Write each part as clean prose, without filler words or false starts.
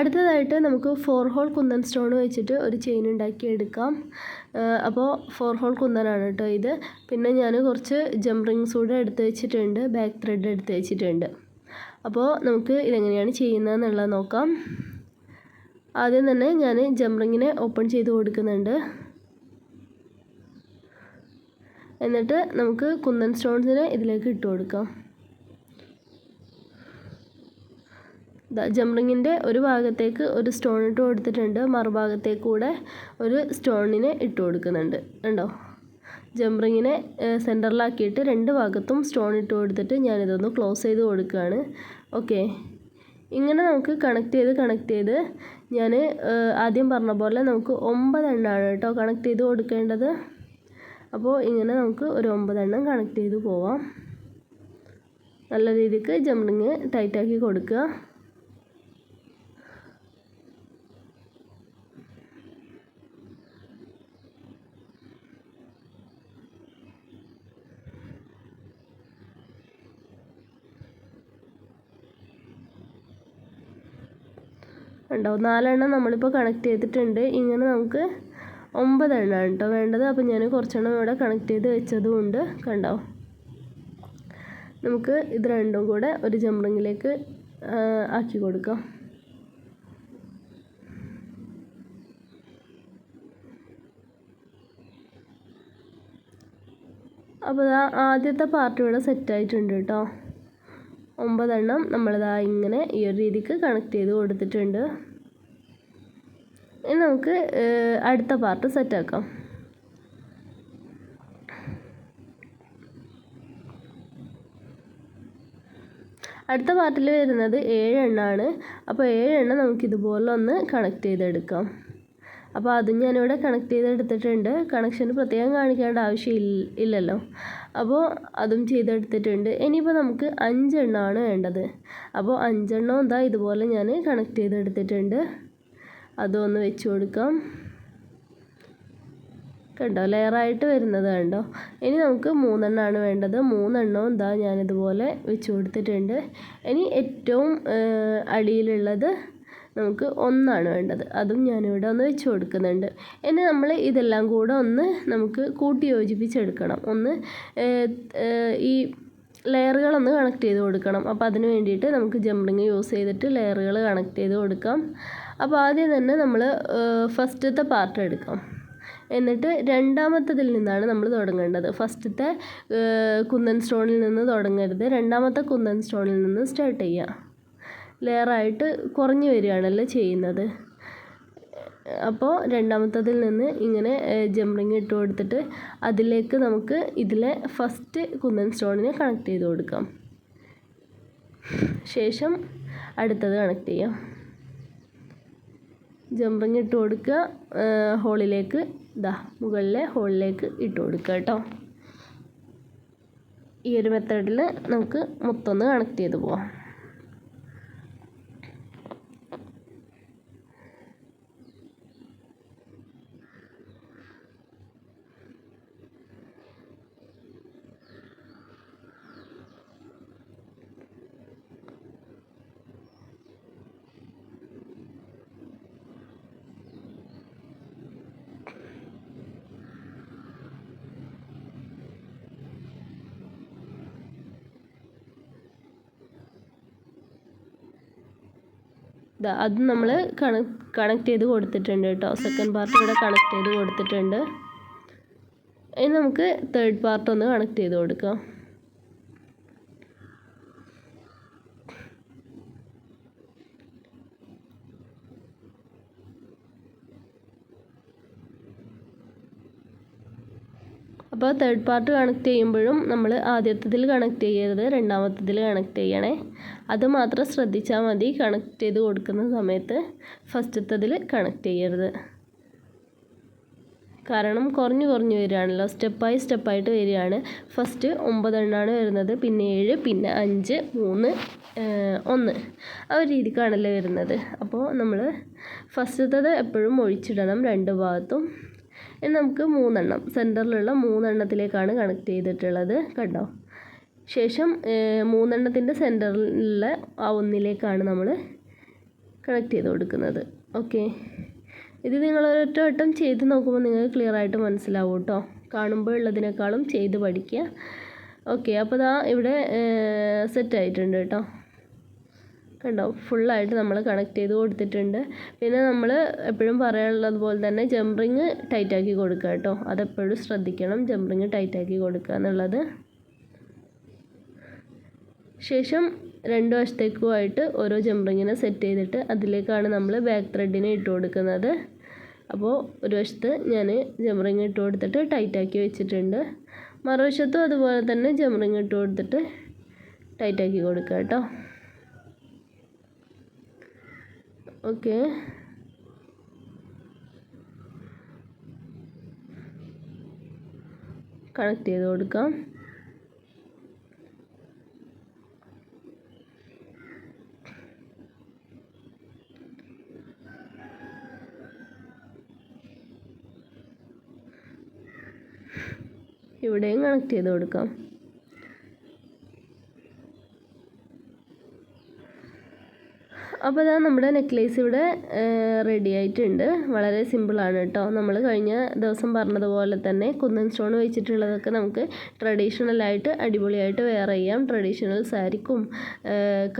അടുത്തതായിട്ട് നമുക്ക് 4 whole kundan stone വെച്ചിട്ട് ഒരു ചെയിൻ ഉണ്ടാക്കിയെടുക്കാം. അപ്പോൾ 4 ഹോൾ കുന്തനാണ് കേട്ടോ ഇത്. പിന്നെ ഞാൻ കുറച്ച് ജംപ് റിങ്സ് കൂടെ എടുത്ത് വെച്ചിട്ടുണ്ട്, ബാക്ക് ത്രെഡ് എടുത്ത് വെച്ചിട്ടുണ്ട്. അപ്പോൾ നമുക്ക് ഇതെങ്ങനെയാണ് ചെയ്യുന്നതെന്നുള്ളത് നോക്കാം. ആദ്യം തന്നെ ഞാൻ ജംപ് റിങ്ങിനെ ഓപ്പൺ ചെയ്ത് കൊടുക്കുന്നുണ്ട്. എന്നിട്ട് നമുക്ക് കുന്തൻ സ്റ്റോൺസിനെ ഇതിലേക്ക് ഇട്ട് കൊടുക്കാം. ജംപ് റിങ്ങിൻ്റെ ഒരു ഭാഗത്തേക്ക് ഒരു സ്റ്റോൺ ഇട്ട് കൊടുത്തിട്ടുണ്ട്, മറുഭാഗത്തേക്ക് കൂടെ ഒരു സ്റ്റോണിനെ ഇട്ട് കൊടുക്കുന്നുണ്ട്. കണ്ടോ, ജംപ് റിങ്ങിനെ സെൻറ്ററിലാക്കിയിട്ട് 2 ഭാഗത്തും സ്റ്റോൺ ഇട്ട് കൊടുത്തിട്ട് ഞാനിതൊന്ന് ക്ലോസ് ചെയ്ത് കൊടുക്കുകയാണ്. ഓക്കെ, ഇങ്ങനെ നമുക്ക് കണക്ട് ചെയ്ത് ഞാൻ ആദ്യം പറഞ്ഞ പോലെ നമുക്ക് 9 എണ്ണമാണ് കേട്ടോ കണക്ട് ചെയ്ത് കൊടുക്കേണ്ടത്. അപ്പോൾ ഇങ്ങനെ നമുക്ക് ഒരു 9 എണ്ണം കണക്ട് ചെയ്ത് പോവാം. നല്ല രീതിക്ക് ജംപ് റിങ് ടൈറ്റാക്കി കൊടുക്കുക. ഉണ്ടോ, 4 എണ്ണം നമ്മളിപ്പോൾ കണക്ട് ചെയ്തിട്ടുണ്ട്. ഇങ്ങനെ നമുക്ക് 9 എണ്ണമാണ് കേട്ടോ വേണ്ടത്. അപ്പോൾ ഞാൻ കുറച്ചെണ്ണം ഇവിടെ കണക്ട് ചെയ്ത് വെച്ചതുകൊണ്ട് കണ്ടോ, നമുക്ക് ഇത് രണ്ടും കൂടെ ഒരു ജംപ് റിങ്ങിലേക്ക് ആക്കി കൊടുക്കാം. അപ്പോൾ ആദ്യത്തെ പാർട്ട് ഇവിടെ സെറ്റായിട്ടുണ്ട് കേട്ടോ. 9 എണ്ണം നമ്മളിതാ ഇങ്ങനെ ഈ ഒരു രീതിക്ക് കണക്ട് ചെയ്ത് കൊടുത്തിട്ടുണ്ട്. ഇനി നമുക്ക് അടുത്ത പാർട്ട് സെറ്റാക്കാം. അടുത്ത പാർട്ടിൽ വരുന്നത് 7 എണ്ണമാണ്. അപ്പോൾ 7 എണ്ണം നമുക്കിതുപോലെ ഒന്ന് കണക്ട് ചെയ്തെടുക്കാം. അപ്പോൾ അതും ഞാനിവിടെ കണക്ട് ചെയ്തെടുത്തിട്ടുണ്ട്. കണക്ഷൻ പ്രത്യേകം കാണിക്കേണ്ട ആവശ്യം ഇല്ലല്ലോ. അപ്പോൾ അതും ചെയ്തെടുത്തിട്ടുണ്ട്. ഇനിയിപ്പോൾ നമുക്ക് 5 എണ്ണമാണ് വേണ്ടത്. അപ്പോൾ 5 എണ്ണം എന്താ ഇതുപോലെ ഞാൻ കണക്ട് ചെയ്തെടുത്തിട്ടുണ്ട്. അതൊന്ന് വെച്ച് കൊടുക്കാം. കണ്ടോ, ലെയറായിട്ട് വരുന്നത് കണ്ടോ. ഇനി നമുക്ക് 3 എണ്ണമാണ് വേണ്ടത്. 3 എണ്ണവും എന്താ ഞാനിതുപോലെ വെച്ച് കൊടുത്തിട്ടുണ്ട്. ഇനി ഏറ്റവും അടിയിലുള്ളത് നമുക്ക് 1 വേണ്ടത്. അതും ഞാനിവിടെ ഒന്ന് വെച്ച് കൊടുക്കുന്നുണ്ട്. ഇനി നമ്മൾ ഇതെല്ലാം കൂടെ ഒന്ന് നമുക്ക് കൂട്ടി യോജിപ്പിച്ചെടുക്കണം. ഒന്ന് ഈ ലെയറുകളൊന്ന് കണക്ട് ചെയ്ത് കൊടുക്കണം. അപ്പോൾ അതിന് വേണ്ടിയിട്ട് നമുക്ക് ജംപ് റിങ് യൂസ് ചെയ്തിട്ട് ലെയറുകൾ കണക്ട് ചെയ്ത് കൊടുക്കാം. അപ്പോൾ ആദ്യം തന്നെ നമ്മൾ ഫസ്റ്റത്തെ പാർട്ട് എടുക്കാം. എന്നിട്ട് രണ്ടാമത്തതിൽ നിന്നാണ് നമ്മൾ തുടങ്ങേണ്ടത്. ഫസ്റ്റത്തെ കുന്തൻ സ്റ്റോണിൽ നിന്ന് തുടങ്ങരുത്, രണ്ടാമത്തെ കുന്തൻ സ്റ്റോണിൽ നിന്ന് സ്റ്റാർട്ട് ചെയ്യുക. ലെയറായിട്ട് കുറഞ്ഞു വരികയാണല്ലോ ചെയ്യുന്നത്. അപ്പോൾ രണ്ടാമത്തതിൽ നിന്ന് ഇങ്ങനെ ജംപ് റിങ് ഇട്ട് കൊടുത്തിട്ട് അതിലേക്ക് നമുക്ക് ഇതിലെ ഫസ്റ്റ് കുന്തൻ സ്റ്റോണിനെ കണക്ട് ചെയ്ത് കൊടുക്കാം. ശേഷം അടുത്തത് കണക്ട് ചെയ്യാം. ജംപ് റിങ് ഇട്ട് കൊടുക്കുക, ഹോളിലേക്ക് മുകളിലെ ഹോളിലേക്ക് ഇട്ട് കൊടുക്കുക കേട്ടോ. ഈ ഒരു മെത്തേഡിൽ നമുക്ക് മൊത്തം കണക്ട് ചെയ്ത് പോവാം. അത് നമ്മൾ കണക്ട് ചെയ്ത് കൊടുത്തിട്ടുണ്ട് കേട്ടോ. സെക്കൻഡ് പാർട്ട് ഇവിടെ കണക്ട് ചെയ്ത് കൊടുത്തിട്ടുണ്ട്. ഇനി നമുക്ക് തേർഡ് പാർട്ട് ഒന്ന് കണക്ട് ചെയ്ത് കൊടുക്കാം. അപ്പോൾ തേർഡ് പാർട്ട് കണക്ട് ചെയ്യുമ്പോഴും നമ്മൾ ആദ്യത്തതിൽ കണക്ട് ചെയ്യരുത്, രണ്ടാമത്തതിൽ കണക്ട് ചെയ്യണേ. അത് മാത്രം ശ്രദ്ധിച്ചാൽ മതി. കണക്ട് ചെയ്ത് കൊടുക്കുന്ന സമയത്ത് ഫസ്റ്റത്തതിൽ കണക്ട് ചെയ്യരുത്. കാരണം കുറഞ്ഞു വരികയാണല്ലോ, സ്റ്റെപ്പായിട്ട് വരികയാണ്. ഫസ്റ്റ് 9 എണ്ണമാണ് വരുന്നത്, പിന്നെ 7, പിന്നെ 5, 3, 1 ആ ഒരു രീതിക്കാണല്ലോ വരുന്നത്. അപ്പോൾ നമ്മൾ ഫസ്റ്റത്തത് എപ്പോഴും ഒഴിച്ചിടണം 2 ഭാഗത്തും. ഇനി നമുക്ക് 3 എണ്ണം, സെൻറ്ററിലുള്ള 3 എണ്ണത്തിലേക്കാണ് കണക്ട് ചെയ്തിട്ടുള്ളത് കണ്ടോ. ശേഷം 3 എണ്ണത്തിൻ്റെ സെൻറ്ററിലുള്ള ആ ഒന്നിലേക്കാണ് നമ്മൾ കണക്ട് ചെയ്ത് കൊടുക്കുന്നത്. ഓക്കെ, ഇത് നിങ്ങൾ ഒരൊറ്റ വട്ടം ചെയ്ത് നോക്കുമ്പോൾ നിങ്ങൾക്ക് ക്ലിയർ ആയിട്ട് മനസ്സിലാവും കേട്ടോ. കാണുമ്പോൾ ഉള്ളതിനേക്കാളും ചെയ്ത് പഠിക്കുക. ഓക്കെ, അപ്പോൾ ദാ ഇവിടെ സെറ്റ് ആയിട്ടുണ്ട് കേട്ടോ. കണ്ടോ, ഫുള്ളായിട്ട് നമ്മൾ കണക്ട് ചെയ്ത് കൊടുത്തിട്ടുണ്ട്. പിന്നെ നമ്മൾ എപ്പോഴും പറയാനുള്ളത് പോലെ തന്നെ ജംറിങ് ടൈറ്റാക്കി കൊടുക്കുക കേട്ടോ. അതെപ്പോഴും ശ്രദ്ധിക്കണം, ജംറിങ് ടൈറ്റാക്കി കൊടുക്കുക എന്നുള്ളത്. ശേഷം രണ്ട് വശത്തേക്കുമായിട്ട് ഓരോ ജംറിങ്ങിനെ സെറ്റ് ചെയ്തിട്ട് അതിലേക്കാണ് നമ്മൾ ബാക്ക് ത്രെഡിനെ ഇട്ട് കൊടുക്കുന്നത്. അപ്പോൾ ഒരു വശത്ത് ഞാൻ ജംറിങ് ഇട്ട് കൊടുത്തിട്ട് ടൈറ്റാക്കി വെച്ചിട്ടുണ്ട്. മറുവശത്തും അതുപോലെ തന്നെ ജംറിങ് ഇട്ട് കൊടുത്തിട്ട് ടൈറ്റാക്കി കൊടുക്കുക കേട്ടോ. ഓക്കെ, കണക്ട് ചെയ്ത് കൊടുക്കാം. ഇവിടെയും കണക്ട് ചെയ്ത് കൊടുക്കാം. അപ്പോൾ ഇതാ നമ്മുടെ നെക്ലേസ് ഇവിടെ റെഡി ആയിട്ടുണ്ട്. വളരെ സിമ്പിളാണ് കേട്ടോ. നമ്മൾ കഴിഞ്ഞ ദിവസം പറഞ്ഞതുപോലെ തന്നെ കുന്തൻ സ്റ്റോൺ വെച്ചിട്ടുള്ളതൊക്കെ നമുക്ക് ട്രഡീഷണലായിട്ട് അടിപൊളിയായിട്ട് വെയർ ചെയ്യാം. ട്രഡീഷണൽ സാരിക്കും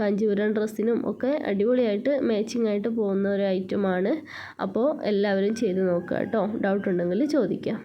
കാഞ്ചീപുരം ഡ്രസ്സിനും ഒക്കെ അടിപൊളിയായിട്ട് മാച്ചിങ് ആയിട്ട് പോകുന്ന ഒരു ഐറ്റമാണ്. അപ്പോൾ എല്ലാവരും ചെയ്ത് നോക്കുക കേട്ടോ. ഡൗട്ട് ഉണ്ടെങ്കിൽ ചോദിക്കാം.